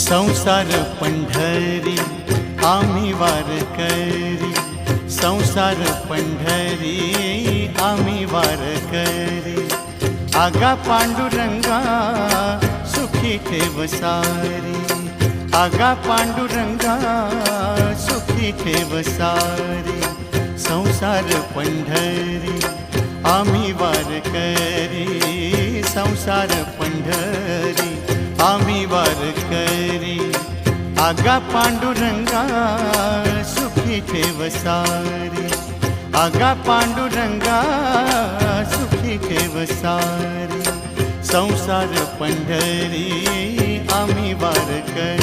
संसार पंढरी आम्ही वारकरी, संसार पंढरी आम्ही वारकरी। आगा पांडुरंगा सुखी ठेव सारी, आगा पांडुरंगा सुखी ठेव सारी। संसार पंढरी आम्ही वारकरी, संसार पंढरी आम्ही वारकरी। आगा पांडुरंगा सुखी ठेव सारी, आगा पांडुरंगा सुखी ठेव सारी। संसार पंढरी आम्ही वारकरी।